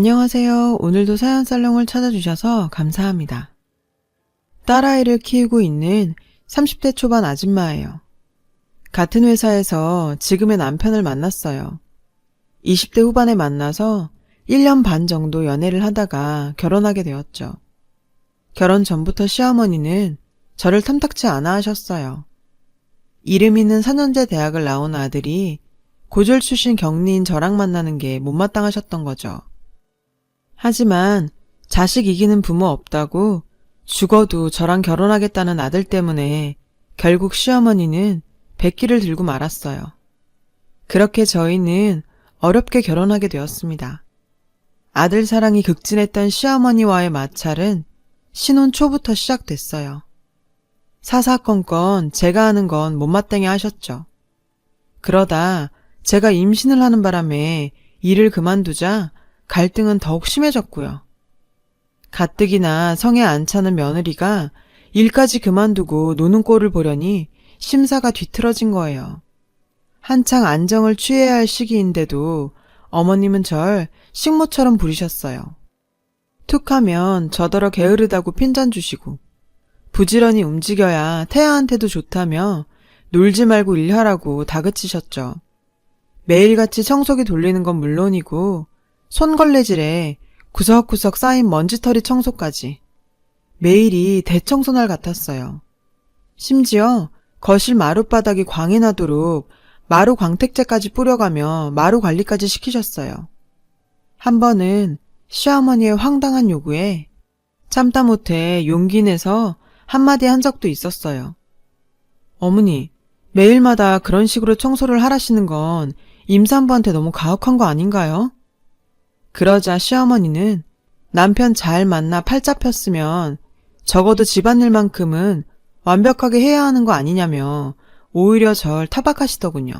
안녕하세요. 오늘도 사연살롱을 찾아주셔서 감사합니다. 딸아이를 키우고 있는 30대 초반 아줌마예요. 같은 회사에서 지금의 남편을 만났어요. 20대 후반에 만나서 1년 반 정도 연애를 하다가 결혼하게 되었죠. 결혼 전부터 시어머니는 저를 탐탁치 않아 하셨어요. 이름 있는 4년제 대학을 나온 아들이 고졸 출신 경리인 저랑 만나는 게 못마땅하셨던 거죠. 하지만 자식 이기는 부모 없다고 죽어도 저랑 결혼하겠다는 아들 때문에 결국 시어머니는 백기를 들고 말았어요. 그렇게 저희는 어렵게 결혼하게 되었습니다. 아들 사랑이 극진했던 시어머니와의 마찰은 신혼 초부터 시작됐어요. 사사건건 제가 하는 건 못마땅해 하셨죠. 그러다 제가 임신을 하는 바람에 일을 그만두자 갈등은 더욱 심해졌고요. 가뜩이나 성에 안 차는 며느리가 일까지 그만두고 노는 꼴을 보려니 심사가 뒤틀어진 거예요. 한창 안정을 취해야 할 시기인데도 어머님은 절 식모처럼 부리셨어요. 툭하면 저더러 게으르다고 핀잔 주시고 부지런히 움직여야 태아한테도 좋다며 놀지 말고 일하라고 다그치셨죠. 매일같이 청소기 돌리는 건 물론이고 손걸레질에 구석구석 쌓인 먼지털이 청소까지 매일이 대청소날 같았어요. 심지어 거실 마룻바닥이 광이 나도록 마루 광택제까지 뿌려가며 마루 관리까지 시키셨어요. 한 번은 시어머니의 황당한 요구에 참다 못해 용기 내서 한마디 한 적도 있었어요. 어머니, 매일마다 그런 식으로 청소를 하라시는 건 임산부한테 너무 가혹한 거 아닌가요? 그러자 시어머니는 남편 잘 만나 팔 잡혔으면 적어도 집안일만큼은 완벽하게 해야 하는 거 아니냐며 오히려 절 타박하시더군요.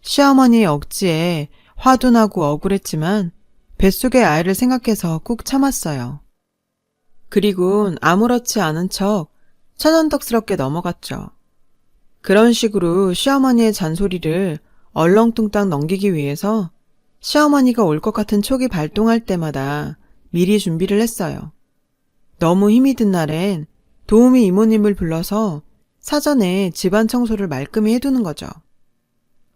시어머니의 억지에 화도 나고 억울했지만 뱃속의 아이를 생각해서 꾹 참았어요. 그리곤 아무렇지 않은 척 천연덕스럽게 넘어갔죠. 그런 식으로 시어머니의 잔소리를 얼렁뚱땅 넘기기 위해서 시어머니가 올 것 같은 촉이 발동할 때마다 미리 준비를 했어요. 너무 힘이 든 날엔 도우미 이모님을 불러서 사전에 집안 청소를 말끔히 해두는 거죠.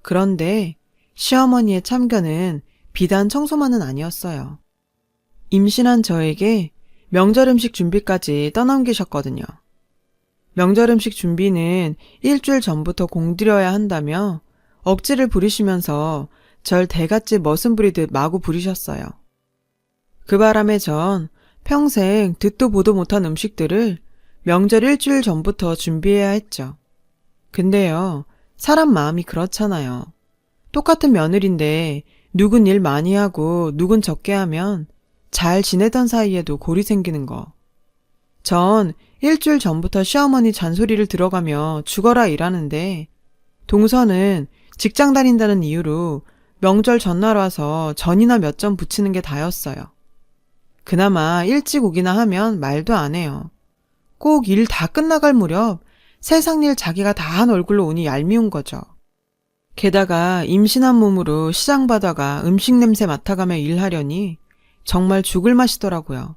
그런데 시어머니의 참견은 비단 청소만은 아니었어요. 임신한 저에게 명절 음식 준비까지 떠넘기셨거든요. 명절 음식 준비는 일주일 전부터 공들여야 한다며 억지를 부리시면서 절 대갓집 머슴 부리듯 마구 부리셨어요. 그 바람에 전 평생 듣도 보도 못한 음식들을 명절 일주일 전부터 준비해야 했죠. 근데요, 사람 마음이 그렇잖아요. 똑같은 며느리인데 누군 일 많이 하고 누군 적게 하면 잘 지내던 사이에도 골이 생기는 거. 전 일주일 전부터 시어머니 잔소리를 들어가며 죽어라 일하는데 동서는 직장 다닌다는 이유로 명절 전날 와서 전이나 몇 점 붙이는 게 다였어요. 그나마 일찍 오기나 하면 말도 안 해요. 꼭 일 다 끝나갈 무렵 세상 일 자기가 다 한 얼굴로 오니 얄미운 거죠. 게다가 임신한 몸으로 시장 바다가 음식 냄새 맡아가며 일하려니 정말 죽을 맛이더라고요.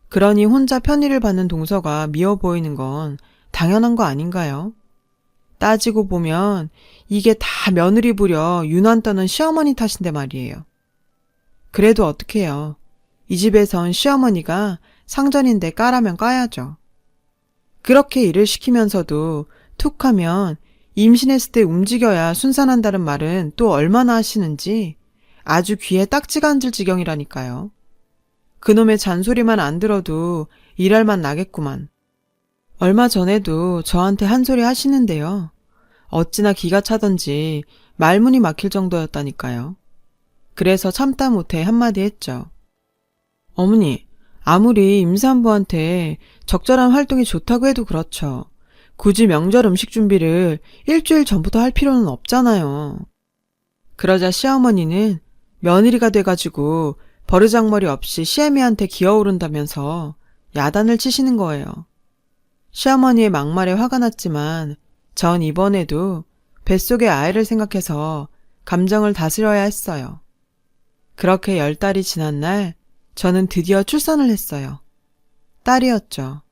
그러니 혼자 편의를 받는 동서가 미워 보이는 건 당연한 거 아닌가요? 따지고 보면 이게 다 며느리 부려 유난 떠는 시어머니 탓인데 말이에요. 그래도 어떡해요. 이 집에선 시어머니가 상전인데 까라면 까야죠. 그렇게 일을 시키면서도 툭하면 임신했을 때 움직여야 순산한다는 말은 또 얼마나 하시는지 아주 귀에 딱지가 앉을 지경이라니까요. 그놈의 잔소리만 안 들어도 일할 맛 나겠구만. 얼마 전에도 저한테 한 소리 하시는데요. 어찌나 기가 차던지 말문이 막힐 정도였다니까요. 그래서 참다 못해 한마디 했죠. 어머니, 아무리 임산부한테 적절한 활동이 좋다고 해도 그렇죠. 굳이 명절 음식 준비를 일주일 전부터 할 필요는 없잖아요. 그러자 시어머니는 며느리가 돼가지고 버르장머리 없이 시애미한테 기어오른다면서 야단을 치시는 거예요. 시어머니의 막말에 화가 났지만 전 이번에도 뱃속의 아이를 생각해서 감정을 다스려야 했어요. 그렇게 10달이 지난 날 저는 드디어 출산을 했어요. 딸이었죠.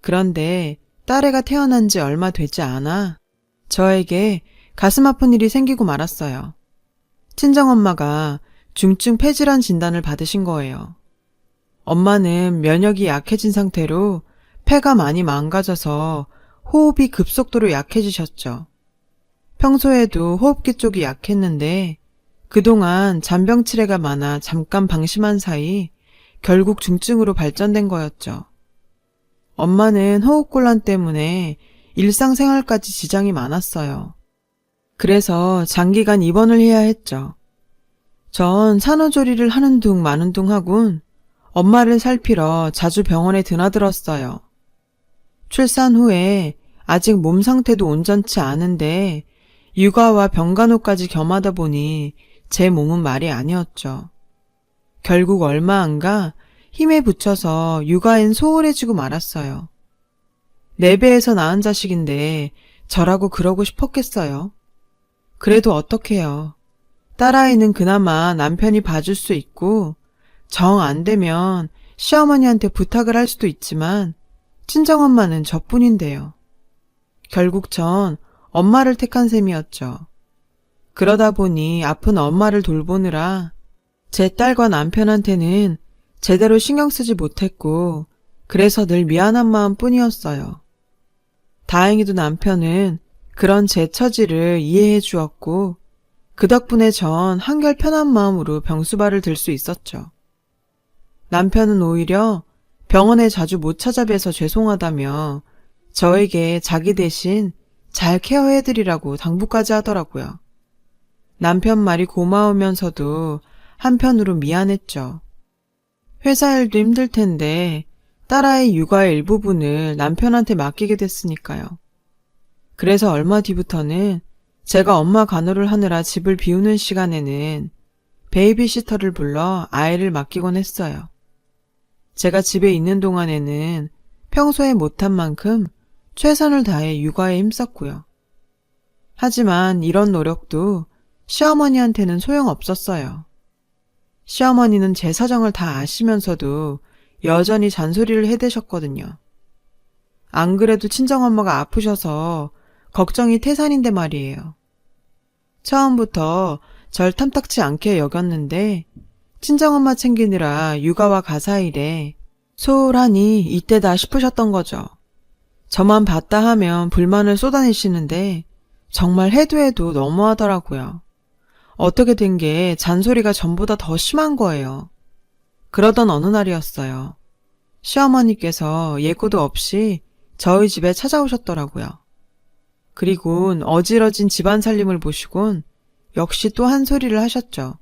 그런데 딸애가 태어난 지 얼마 되지 않아 저에게 가슴 아픈 일이 생기고 말았어요. 친정엄마가 중증 폐질환 진단을 받으신 거예요. 엄마는 면역이 약해진 상태로 폐가 많이 망가져서 호흡이 급속도로 약해지셨죠. 평소에도 호흡기 쪽이 약했는데 그동안 잔병 치레가 많아 잠깐 방심한 사이 결국 중증으로 발전된 거였죠. 엄마는 호흡곤란 때문에 일상생활까지 지장이 많았어요. 그래서 장기간 입원을 해야 했죠. 전 산후조리를 하는 둥 마는 둥 하곤 엄마를 살피러 자주 병원에 드나들었어요. 출산 후에 아직 몸 상태도 온전치 않은데 육아와 병간호까지 겸하다 보니 제 몸은 말이 아니었죠. 결국 얼마 안 가 힘에 부쳐서 육아엔 소홀해지고 말았어요. 4배에서 낳은 자식인데 저라고 그러고 싶었겠어요. 그래도 어떡해요. 딸아이는 그나마 남편이 봐줄 수 있고 정 안 되면 시어머니한테 부탁을 할 수도 있지만 친정엄마는 저뿐인데요. 결국 전 엄마를 택한 셈이었죠. 그러다 보니 아픈 엄마를 돌보느라 제 딸과 남편한테는 제대로 신경 쓰지 못했고 그래서 늘 미안한 마음뿐이었어요. 다행히도 남편은 그런 제 처지를 이해해 주었고 그 덕분에 전 한결 편한 마음으로 병수발을 들 수 있었죠. 남편은 오히려 병원에 자주 못 찾아뵈서 죄송하다며 저에게 자기 대신 잘 케어해드리라고 당부까지 하더라고요. 남편 말이 고마우면서도 한편으로 미안했죠. 회사 일도 힘들 텐데 딸아이 육아의 일부분을 남편한테 맡기게 됐으니까요. 그래서 얼마 뒤부터는 제가 엄마 간호를 하느라 집을 비우는 시간에는 베이비시터를 불러 아이를 맡기곤 했어요. 제가 집에 있는 동안에는 평소에 못한 만큼 최선을 다해 육아에 힘썼고요. 하지만 이런 노력도 시어머니한테는 소용없었어요. 시어머니는 제 사정을 다 아시면서도 여전히 잔소리를 해대셨거든요. 안 그래도 친정엄마가 아프셔서 걱정이 태산인데 말이에요. 처음부터 절 탐탁치 않게 여겼는데 친정엄마 챙기느라 육아와 가사일에 소홀하니 이때다 싶으셨던 거죠. 저만 봤다 하면 불만을 쏟아내시는데 정말 해도 너무하더라고요. 어떻게 된 게 잔소리가 전보다 더 심한 거예요. 그러던 어느 날이었어요. 시어머니께서 예고도 없이 저희 집에 찾아오셨더라고요. 그리곤 어지러진 집안 살림을 보시곤 역시 또 한 소리를 하셨죠.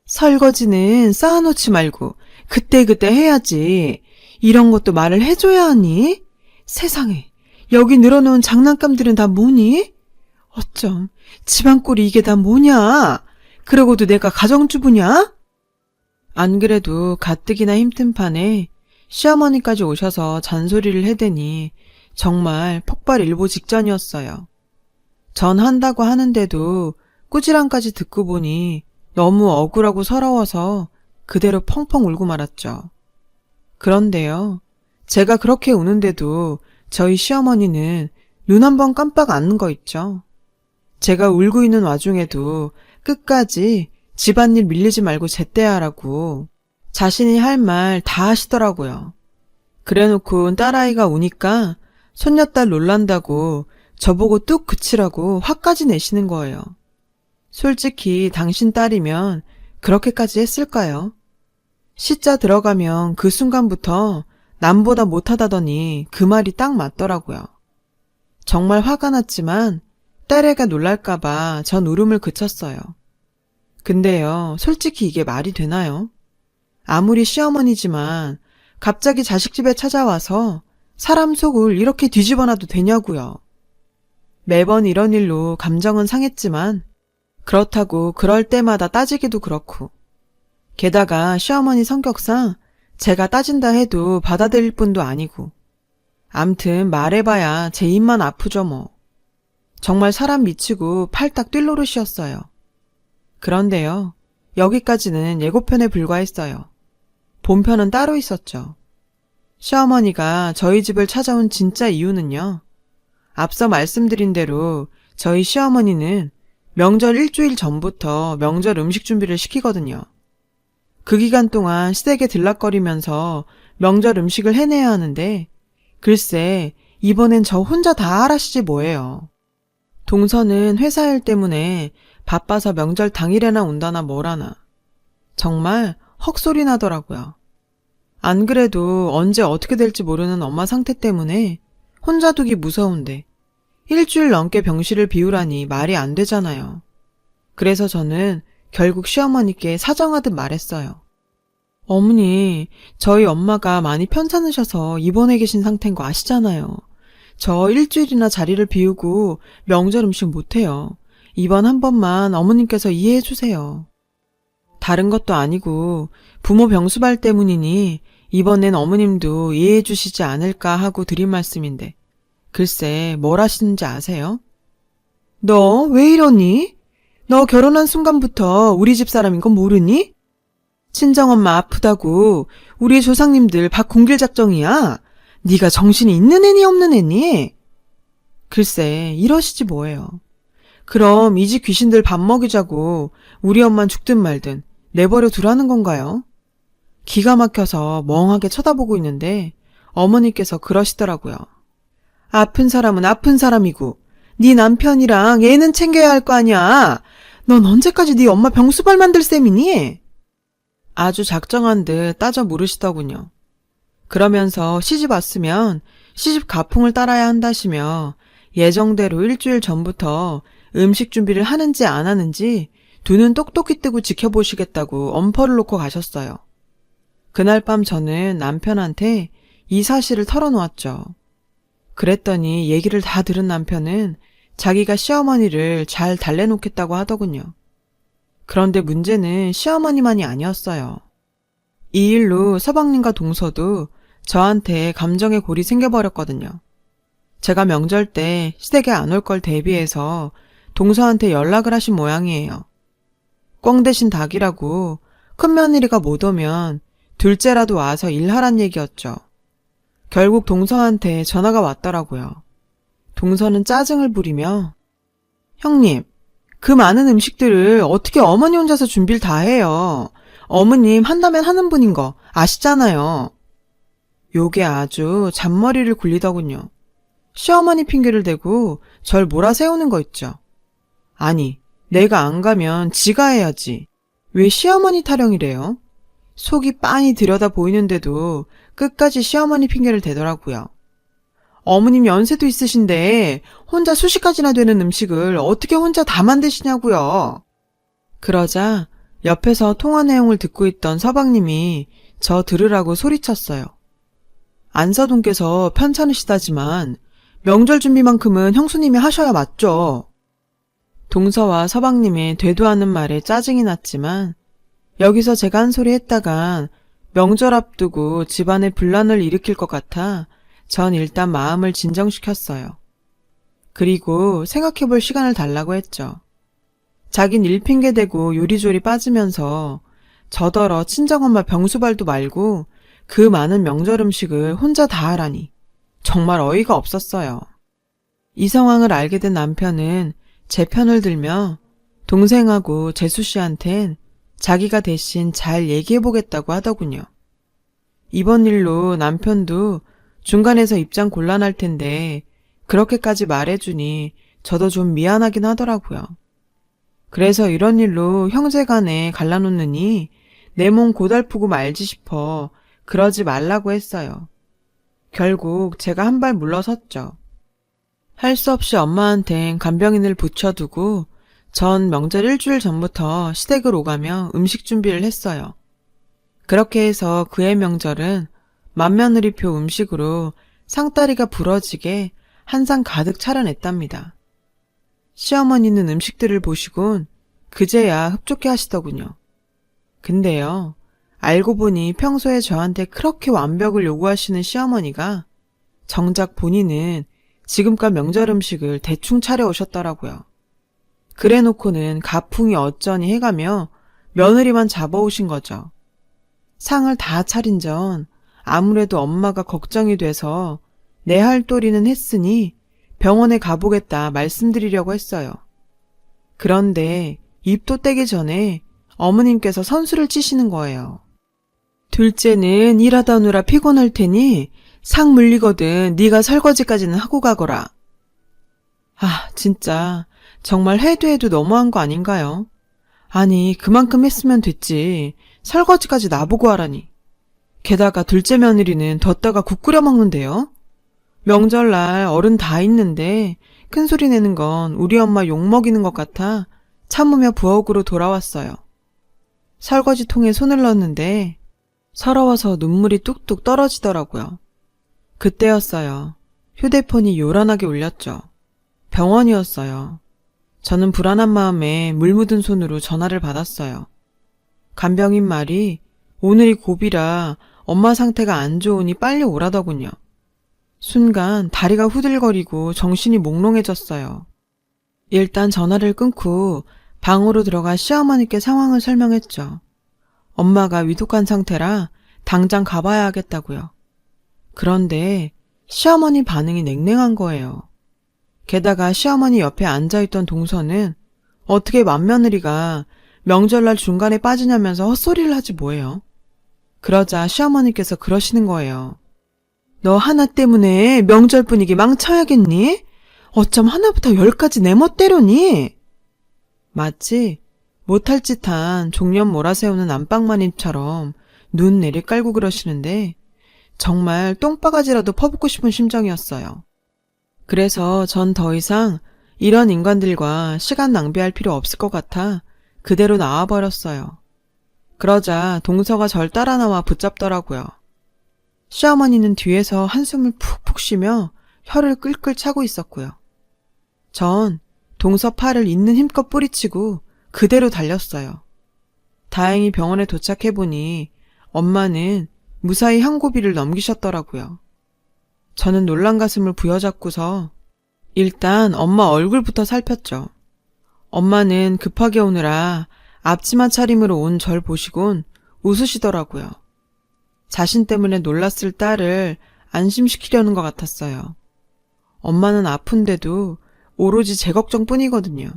설거지는 쌓아놓지 말고 그때그때 해야지. 이런 것도 말을 해줘야 하니? 세상에, 여기 늘어놓은 장난감들은 다 뭐니? 어쩜 집안꼴이 이게 다 뭐냐? 그러고도 내가 가정주부냐? 안 그래도 가뜩이나 힘든 판에 시어머니까지 오셔서 잔소리를 해대니 정말 폭발일보 직전이었어요. 전 한다고 하는데도 꾸지람까지 듣고 보니 너무 억울하고 서러워서 그대로 펑펑 울고 말았죠. 그런데요, 제가 그렇게 우는데도 저희 시어머니는 눈 한 번 깜빡 안 거 있죠. 제가 울고 있는 와중에도 끝까지 집안일 밀리지 말고 제때 하라고 자신이 할 말 다 하시더라고요. 그래놓고 딸아이가 우니까 손녀딸 놀란다고 저보고 뚝 그치라고 화까지 내시는 거예요. 솔직히 당신 딸이면 그렇게까지 했을까요? 시자 들어가면 그 순간부터 남보다 못하다더니 그 말이 딱 맞더라고요. 정말 화가 났지만 딸애가 놀랄까봐 전 울음을 그쳤어요. 근데요, 솔직히 이게 말이 되나요? 아무리 시어머니지만 갑자기 자식 집에 찾아와서 사람 속을 이렇게 뒤집어놔도 되냐고요. 매번 이런 일로 감정은 상했지만 그렇다고 그럴 때마다 따지기도 그렇고 게다가 시어머니 성격상 제가 따진다 해도 받아들일 뿐도 아니고 암튼 말해봐야 제 입만 아프죠 뭐. 정말 사람 미치고 팔딱 뛸 노릇이었어요. 그런데요, 여기까지는 예고편에 불과했어요. 본편은 따로 있었죠. 시어머니가 저희 집을 찾아온 진짜 이유는요. 앞서 말씀드린 대로 저희 시어머니는 명절 일주일 전부터 명절 음식 준비를 시키거든요. 그 기간 동안 시댁에 들락거리면서 명절 음식을 해내야 하는데 글쎄 이번엔 저 혼자 다 하라시지 뭐예요. 동서는 회사 일 때문에 바빠서 명절 당일에나 온다나 뭐라나. 정말 헉소리 나더라고요. 안 그래도 언제 어떻게 될지 모르는 엄마 상태 때문에 혼자 두기 무서운데 일주일 넘게 병실을 비우라니 말이 안 되잖아요. 그래서 저는 결국 시어머니께 사정하듯 말했어요. 어머니, 저희 엄마가 많이 편찮으셔서 입원해 계신 상태인 거 아시잖아요. 저 일주일이나 자리를 비우고 명절 음식 못해요. 이번 한 번만 어머님께서 이해해 주세요. 다른 것도 아니고 부모 병수발 때문이니 이번엔 어머님도 이해해 주시지 않을까 하고 드린 말씀인데 글쎄 뭘 하시는지 아세요? 너 왜 이러니? 너 결혼한 순간부터 우리 집 사람인 건 모르니? 친정엄마 아프다고 우리 조상님들 밥 굶길 작정이야. 네가 정신이 있는 애니 없는 애니? 글쎄 이러시지 뭐예요. 그럼 이 집 귀신들 밥 먹이자고 우리 엄만 죽든 말든 내버려 두라는 건가요? 기가 막혀서 멍하게 쳐다보고 있는데 어머니께서 그러시더라고요. 아픈 사람은 아픈 사람이고 네 남편이랑 애는 챙겨야 할 거 아니야. 넌 언제까지 네 엄마 병수발 만들 셈이니? 아주 작정한 듯 따져 물으시더군요. 그러면서 시집 왔으면 시집 가풍을 따라야 한다시며 예정대로 일주일 전부터 음식 준비를 하는지 안 하는지 두 눈 똑똑히 뜨고 지켜보시겠다고 엄포를 놓고 가셨어요. 그날 밤 저는 남편한테 이 사실을 털어놓았죠. 그랬더니 얘기를 다 들은 남편은 자기가 시어머니를 잘 달래놓겠다고 하더군요. 그런데 문제는 시어머니만이 아니었어요. 이 일로 서방님과 동서도 저한테 감정의 골이 생겨버렸거든요. 제가 명절 때 시댁에 안 올 걸 대비해서 동서한테 연락을 하신 모양이에요. 꿩 대신 닭이라고 큰며느리가 못 오면 둘째라도 와서 일하란 얘기였죠. 결국 동서한테 전화가 왔더라고요. 동서는 짜증을 부리며 형님, 그 많은 음식들을 어떻게 어머니 혼자서 준비를 다 해요. 어머님 한다면 하는 분인 거 아시잖아요. 요게 아주 잔머리를 굴리더군요. 시어머니 핑계를 대고 절 몰아세우는 거 있죠. 아니, 내가 안 가면 지가 해야지. 왜 시어머니 타령이래요? 속이 빤히 들여다 보이는데도 끝까지 시어머니 핑계를 대더라고요. 어머님 연세도 있으신데 혼자 수십 가지나 되는 음식을 어떻게 혼자 다 만드시냐고요. 그러자 옆에서 통화 내용을 듣고 있던 서방님이 저 들으라고 소리쳤어요. 안사돈께서 편찮으시다지만 명절 준비만큼은 형수님이 하셔야 맞죠. 동서와 서방님의 되도 않은 말에 짜증이 났지만 여기서 제가 한 소리 했다간 명절 앞두고 집안에 분란을 일으킬 것 같아 전 일단 마음을 진정시켰어요. 그리고 생각해볼 시간을 달라고 했죠. 자긴 일 핑계대고 요리조리 빠지면서 저더러 친정엄마 병수발도 말고 그 많은 명절 음식을 혼자 다 하라니 정말 어이가 없었어요. 이 상황을 알게 된 남편은 제 편을 들며 동생하고 재수 씨한텐 자기가 대신 잘 얘기해보겠다고 하더군요. 이번 일로 남편도 중간에서 입장 곤란할 텐데 그렇게까지 말해주니 저도 좀 미안하긴 하더라고요. 그래서 이런 일로 형제간에 갈라놓느니 내 몸 고달프고 말지 싶어 그러지 말라고 했어요. 결국 제가 한 발 물러섰죠. 할 수 없이 엄마한텐 간병인을 붙여두고 전 명절 일주일 전부터 시댁을 오가며 음식 준비를 했어요. 그렇게 해서 그해 명절은 맏며느리표 음식으로 상다리가 부러지게 한 상 가득 차려냈답니다. 시어머니는 음식들을 보시곤 그제야 흡족해 하시더군요. 근데요, 알고 보니 평소에 저한테 그렇게 완벽을 요구하시는 시어머니가 정작 본인은 지금껏 명절 음식을 대충 차려오셨더라고요. 그래놓고는 가풍이 어쩌니 해가며 며느리만 잡아오신 거죠. 상을 다 차린 전 아무래도 엄마가 걱정이 돼서 내 할 도리는 했으니 병원에 가보겠다 말씀드리려고 했어요. 그런데 입도 떼기 전에 어머님께서 선수를 치시는 거예요. 둘째는 일하다 오느라 피곤할 테니 상 물리거든 네가 설거지까지는 하고 가거라. 아, 진짜 정말 해도 너무한 거 아닌가요? 아니, 그만큼 했으면 됐지. 설거지까지 나보고 하라니. 게다가 둘째 며느리는 뒀다가 국 끓여 먹는데요. 명절날 어른 다 있는데 큰소리 내는 건 우리 엄마 욕먹이는 것 같아 참으며 부엌으로 돌아왔어요. 설거지통에 손을 넣었는데 서러워서 눈물이 뚝뚝 떨어지더라고요. 그때였어요. 휴대폰이 요란하게 울렸죠. 병원이었어요. 저는 불안한 마음에 물 묻은 손으로 전화를 받았어요. 간병인 말이 오늘이 고비라 엄마 상태가 안 좋으니 빨리 오라더군요. 순간 다리가 후들거리고 정신이 몽롱해졌어요. 일단 전화를 끊고 방으로 들어가 시어머니께 상황을 설명했죠. 엄마가 위독한 상태라 당장 가봐야 하겠다고요. 그런데 시어머니 반응이 냉랭한 거예요. 게다가 시어머니 옆에 앉아있던 동서는 어떻게 맏며느리가 명절날 중간에 빠지냐면서 헛소리를 하지 뭐예요. 그러자 시어머니께서 그러시는 거예요. 너 하나 때문에 명절 분위기 망쳐야겠니? 어쩜 하나부터 10까지 내 멋대로니? 마치 못할 짓한 종년 몰아세우는 안방마님처럼 눈 내리깔고 그러시는데 정말 똥바가지라도 퍼붓고 싶은 심정이었어요. 그래서 전 더 이상 이런 인간들과 시간 낭비할 필요 없을 것 같아 그대로 나와버렸어요. 그러자 동서가 절 따라 나와 붙잡더라고요. 시어머니는 뒤에서 한숨을 푹푹 쉬며 혀를 끌끌 차고 있었고요. 전 동서 팔을 있는 힘껏 뿌리치고 그대로 달렸어요. 다행히 병원에 도착해보니 엄마는 무사히 항고비를 넘기셨더라고요. 저는 놀란 가슴을 부여잡고서 일단 엄마 얼굴부터 살폈죠. 엄마는 급하게 오느라 앞치마 차림으로 온 절 보시곤 웃으시더라고요. 자신 때문에 놀랐을 딸을 안심시키려는 것 같았어요. 엄마는 아픈데도 오로지 제 걱정뿐이거든요.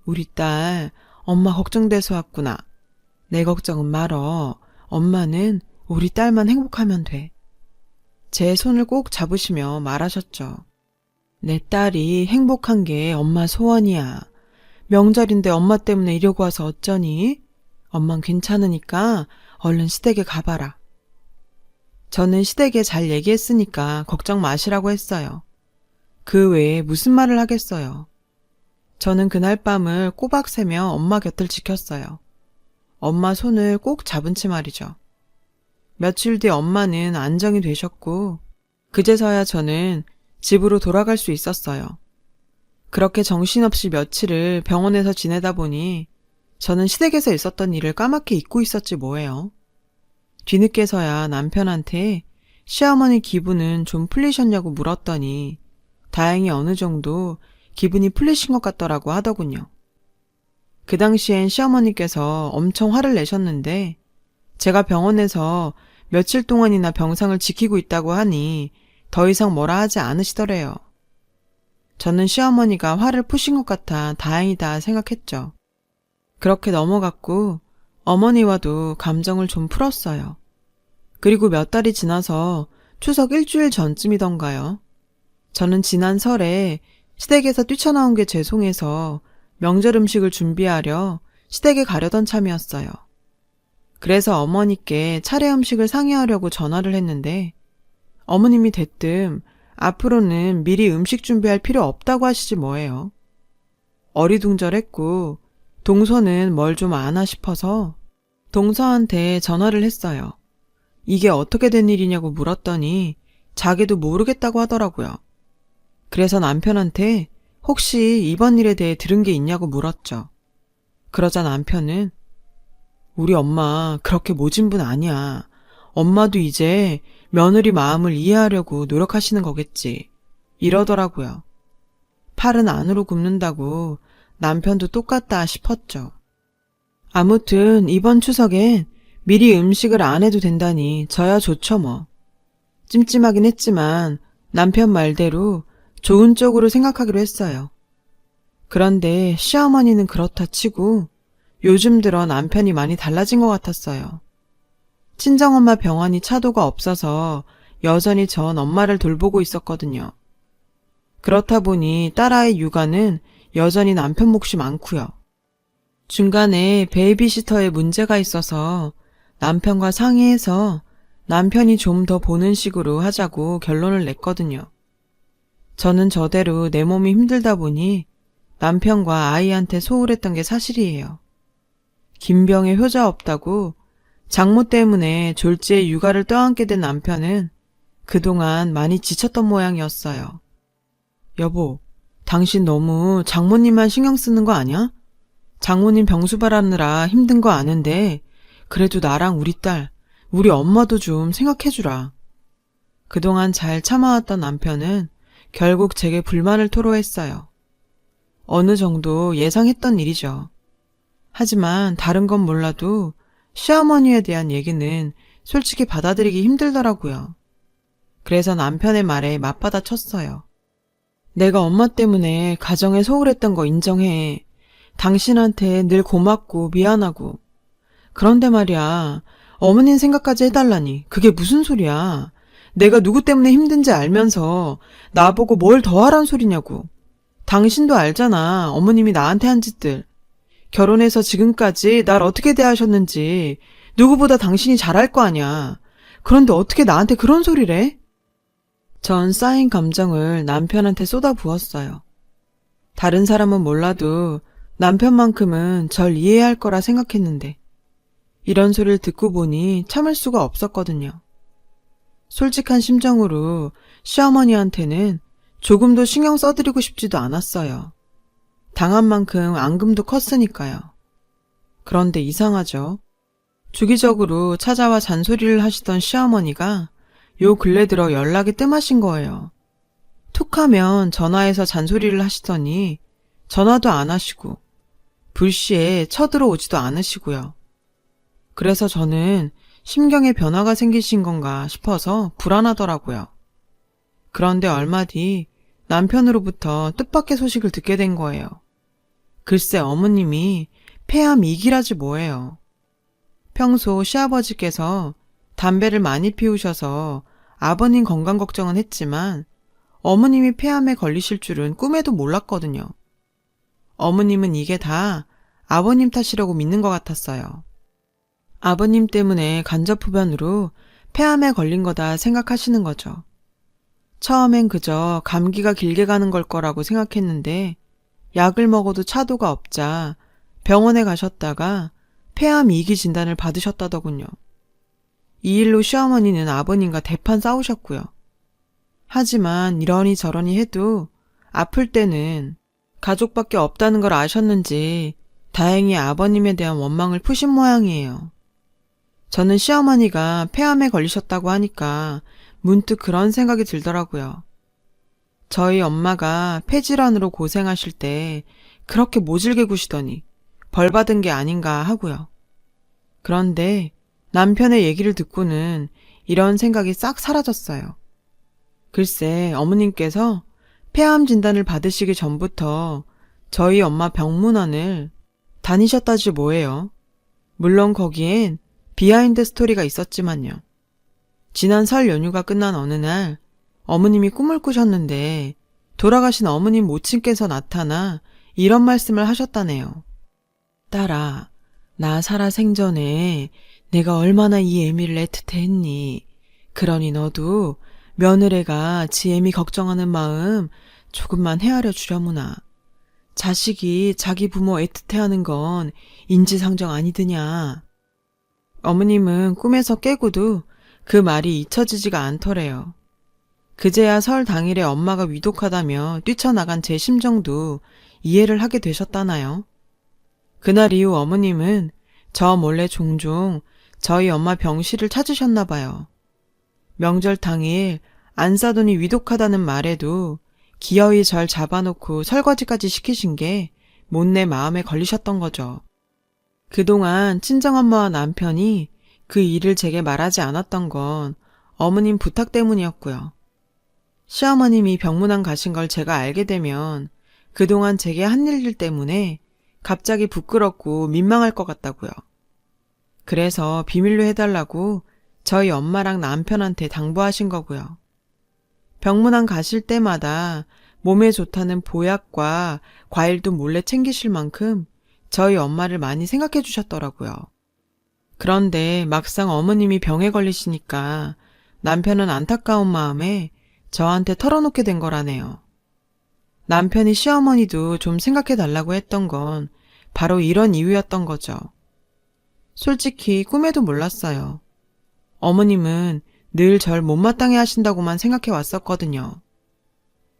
우리 딸 엄마 걱정돼서 왔구나. 내 걱정은 말어. 엄마는 우리 딸만 행복하면 돼. 제 손을 꼭 잡으시며 말하셨죠. 내 딸이 행복한 게 엄마 소원이야. 명절인데 엄마 때문에 이러고 와서 어쩌니? 엄만 괜찮으니까 얼른 시댁에 가봐라. 저는 시댁에 잘 얘기했으니까 걱정 마시라고 했어요. 그 외에 무슨 말을 하겠어요. 저는 그날 밤을 꼬박 새며 엄마 곁을 지켰어요. 엄마 손을 꼭 잡은 채 말이죠. 며칠 뒤 엄마는 안정이 되셨고 그제서야 저는 집으로 돌아갈 수 있었어요. 그렇게 정신없이 며칠을 병원에서 지내다 보니 저는 시댁에서 있었던 일을 까맣게 잊고 있었지 뭐예요. 뒤늦게서야 남편한테 시어머니 기분은 좀 풀리셨냐고 물었더니 다행히 어느 정도 기분이 풀리신 것 같더라고 하더군요. 그 당시엔 시어머니께서 엄청 화를 내셨는데 제가 병원에서 며칠 동안이나 병상을 지키고 있다고 하니 더 이상 뭐라 하지 않으시더래요. 저는 시어머니가 화를 푸신 것 같아 다행이다 생각했죠. 그렇게 넘어갔고 어머니와도 감정을 좀 풀었어요. 그리고 몇 달이 지나서 추석 일주일 전쯤이던가요. 저는 지난 설에 시댁에서 뛰쳐나온 게 죄송해서 명절 음식을 준비하려 시댁에 가려던 참이었어요. 그래서 어머니께 차례 음식을 상의하려고 전화를 했는데 어머님이 대뜸 앞으로는 미리 음식 준비할 필요 없다고 하시지 뭐예요. 어리둥절했고 동서는 뭘 좀 아나 싶어서 동서한테 전화를 했어요. 이게 어떻게 된 일이냐고 물었더니 자기도 모르겠다고 하더라고요. 그래서 남편한테 혹시 이번 일에 대해 들은 게 있냐고 물었죠. 그러자 남편은 우리 엄마 그렇게 모진 분 아니야. 엄마도 이제 며느리 마음을 이해하려고 노력하시는 거겠지. 이러더라고요. 팔은 안으로 굽는다고 남편도 똑같다 싶었죠. 아무튼 이번 추석엔 미리 음식을 안 해도 된다니 저야 좋죠 뭐. 찜찜하긴 했지만 남편 말대로 좋은 쪽으로 생각하기로 했어요. 그런데 시어머니는 그렇다 치고 요즘 들어 남편이 많이 달라진 것 같았어요. 친정엄마 병원이 차도가 없어서 여전히 전 엄마를 돌보고 있었거든요. 그렇다 보니 딸아이 육아는 여전히 남편 몫이 많고요. 중간에 베이비시터에 문제가 있어서 남편과 상의해서 남편이 좀 더 보는 식으로 하자고 결론을 냈거든요. 저는 저대로 내 몸이 힘들다 보니 남편과 아이한테 소홀했던 게 사실이에요. 김병에 효자 없다고 장모 때문에 졸지에 육아를 떠안게 된 남편은 그동안 많이 지쳤던 모양이었어요. 여보, 당신 너무 장모님만 신경 쓰는 거 아니야? 장모님 병수발하느라 힘든 거 아는데 그래도 나랑 우리 딸, 우리 엄마도 좀 생각해주라. 그동안 잘 참아왔던 남편은 결국 제게 불만을 토로했어요. 어느 정도 예상했던 일이죠. 하지만 다른 건 몰라도 시어머니에 대한 얘기는 솔직히 받아들이기 힘들더라고요. 그래서 남편의 말에 맞받아 쳤어요. 내가 엄마 때문에 가정에 소홀했던 거 인정해. 당신한테 늘 고맙고 미안하고. 그런데 말이야, 어머님 생각까지 해달라니 그게 무슨 소리야. 내가 누구 때문에 힘든지 알면서 나보고 뭘 더 하란 소리냐고. 당신도 알잖아, 어머님이 나한테 한 짓들. 결혼해서 지금까지 날 어떻게 대하셨는지 누구보다 당신이 잘할 거 아냐. 그런데 어떻게 나한테 그런 소리를 해? 전 쌓인 감정을 남편한테 쏟아부었어요. 다른 사람은 몰라도 남편만큼은 절 이해할 거라 생각했는데 이런 소리를 듣고 보니 참을 수가 없었거든요. 솔직한 심정으로 시어머니한테는 조금도 신경 써드리고 싶지도 않았어요. 당한 만큼 앙금도 컸으니까요. 그런데 이상하죠. 주기적으로 찾아와 잔소리를 하시던 시어머니가 요 근래 들어 연락이 뜸하신 거예요. 툭하면 전화해서 잔소리를 하시더니 전화도 안 하시고 불시에 쳐들어오지도 않으시고요. 그래서 저는 심경에 변화가 생기신 건가 싶어서 불안하더라고요. 그런데 얼마 뒤 남편으로부터 뜻밖의 소식을 듣게 된 거예요. 글쎄 어머님이 폐암 2기라지 뭐예요. 평소 시아버지께서 담배를 많이 피우셔서 아버님 건강 걱정은 했지만 어머님이 폐암에 걸리실 줄은 꿈에도 몰랐거든요. 어머님은 이게 다 아버님 탓이라고 믿는 것 같았어요. 아버님 때문에 간접흡연으로 폐암에 걸린 거다 생각하시는 거죠. 처음엔 그저 감기가 길게 가는 걸 거라고 생각했는데 약을 먹어도 차도가 없자 병원에 가셨다가 폐암 2기 진단을 받으셨다더군요. 이 일로 시어머니는 아버님과 대판 싸우셨고요. 하지만 이러니 저러니 해도 아플 때는 가족밖에 없다는 걸 아셨는지 다행히 아버님에 대한 원망을 푸신 모양이에요. 저는 시어머니가 폐암에 걸리셨다고 하니까 문득 그런 생각이 들더라고요. 저희 엄마가 폐질환으로 고생하실 때 그렇게 모질게 구시더니 벌 받은 게 아닌가 하고요. 그런데 남편의 얘기를 듣고는 이런 생각이 싹 사라졌어요. 글쎄 어머님께서 폐암 진단을 받으시기 전부터 저희 엄마 병문안을 다니셨다지 뭐예요. 물론 거기엔 비하인드 스토리가 있었지만요. 지난 설 연휴가 끝난 어느 날 어머님이 꿈을 꾸셨는데 돌아가신 어머님 모친께서 나타나 이런 말씀을 하셨다네요. 딸아, 나 살아 생전에 내가 얼마나 이 애미를 애틋해 했니. 그러니 너도 며느리가 지 애미 걱정하는 마음 조금만 헤아려 주려무나. 자식이 자기 부모 애틋해하는 건 인지상정 아니드냐. 어머님은 꿈에서 깨고도 그 말이 잊혀지지가 않더래요. 그제야 설 당일에 엄마가 위독하다며 뛰쳐나간 제 심정도 이해를 하게 되셨다나요? 그날 이후 어머님은 저 몰래 종종 저희 엄마 병실을 찾으셨나 봐요. 명절 당일 안사돈이 위독하다는 말에도 기어이 절 잡아놓고 설거지까지 시키신 게 못내 마음에 걸리셨던 거죠. 그동안 친정엄마와 남편이 그 일을 제게 말하지 않았던 건 어머님 부탁 때문이었고요. 시어머님이 병문안 가신 걸 제가 알게 되면 그동안 제게 한 일들 때문에 갑자기 부끄럽고 민망할 것 같다고요. 그래서 비밀로 해달라고 저희 엄마랑 남편한테 당부하신 거고요. 병문안 가실 때마다 몸에 좋다는 보약과 과일도 몰래 챙기실 만큼 저희 엄마를 많이 생각해 주셨더라고요. 그런데 막상 어머님이 병에 걸리시니까 남편은 안타까운 마음에 저한테 털어놓게 된 거라네요. 남편이 시어머니도 좀 생각해 달라고 했던 건 바로 이런 이유였던 거죠. 솔직히 꿈에도 몰랐어요. 어머님은 늘 절 못마땅해 하신다고만 생각해 왔었거든요.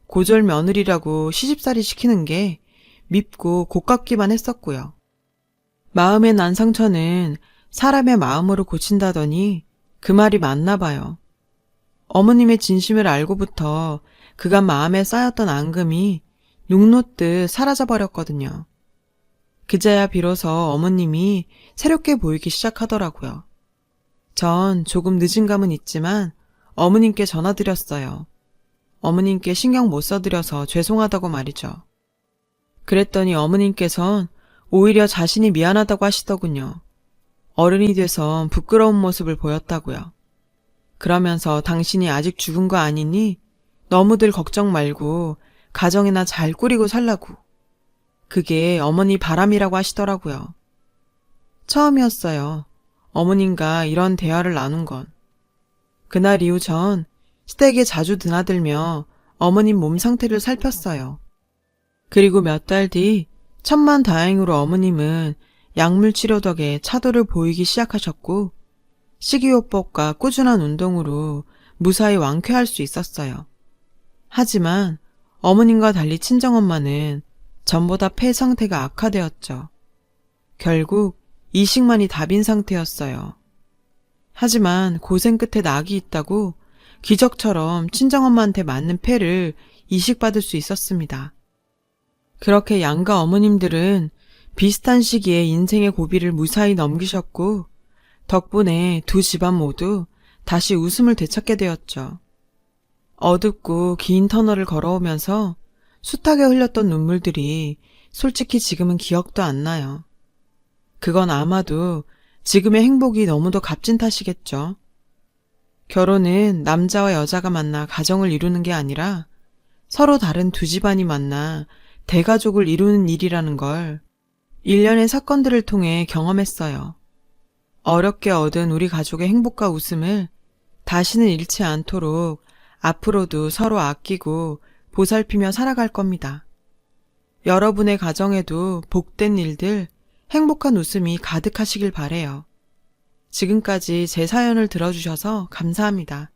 고졸 며느리라고 시집살이 시키는 게 밉고 고깝기만 했었고요. 마음의 난 상처는 사람의 마음으로 고친다더니 그 말이 맞나 봐요. 어머님의 진심을 알고부터 그간 마음에 쌓였던 앙금이 녹놓듯 사라져버렸거든요. 그제야 비로소 어머님이 새롭게 보이기 시작하더라고요. 전 조금 늦은 감은 있지만 어머님께 전화드렸어요. 어머님께 신경 못 써드려서 죄송하다고 말이죠. 그랬더니 어머님께선 오히려 자신이 미안하다고 하시더군요. 어른이 돼선 부끄러운 모습을 보였다고요. 그러면서 당신이 아직 죽은 거 아니니 너무들 걱정 말고 가정이나 잘 꾸리고 살라고. 그게 어머니 바람이라고 하시더라고요. 처음이었어요. 어머님과 이런 대화를 나눈 건. 그날 이후 전 시댁에 자주 드나들며 어머님 몸 상태를 살폈어요. 그리고 몇 달 뒤 천만다행으로 어머님은 약물 치료 덕에 차도를 보이기 시작하셨고 식이요법과 꾸준한 운동으로 무사히 완쾌할 수 있었어요. 하지만 어머님과 달리 친정엄마는 전보다 폐 상태가 악화되었죠. 결국 이식만이 답인 상태였어요. 하지만 고생 끝에 낙이 있다고 기적처럼 친정엄마한테 맞는 폐를 이식받을 수 있었습니다. 그렇게 양가 어머님들은 비슷한 시기에 인생의 고비를 무사히 넘기셨고 덕분에 두 집안 모두 다시 웃음을 되찾게 되었죠. 어둡고 긴 터널을 걸어오면서 숱하게 흘렸던 눈물들이 솔직히 지금은 기억도 안 나요. 그건 아마도 지금의 행복이 너무도 값진 탓이겠죠. 결혼은 남자와 여자가 만나 가정을 이루는 게 아니라 서로 다른 두 집안이 만나 대가족을 이루는 일이라는 걸 일련의 사건들을 통해 경험했어요. 어렵게 얻은 우리 가족의 행복과 웃음을 다시는 잃지 않도록 앞으로도 서로 아끼고 보살피며 살아갈 겁니다. 여러분의 가정에도 복된 일들, 행복한 웃음이 가득하시길 바래요. 지금까지 제 사연을 들어주셔서 감사합니다.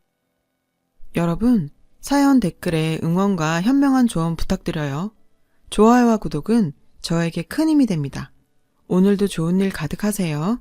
여러분, 사연 댓글에 응원과 현명한 조언 부탁드려요. 좋아요와 구독은 저에게 큰 힘이 됩니다. 오늘도 좋은 일 가득하세요.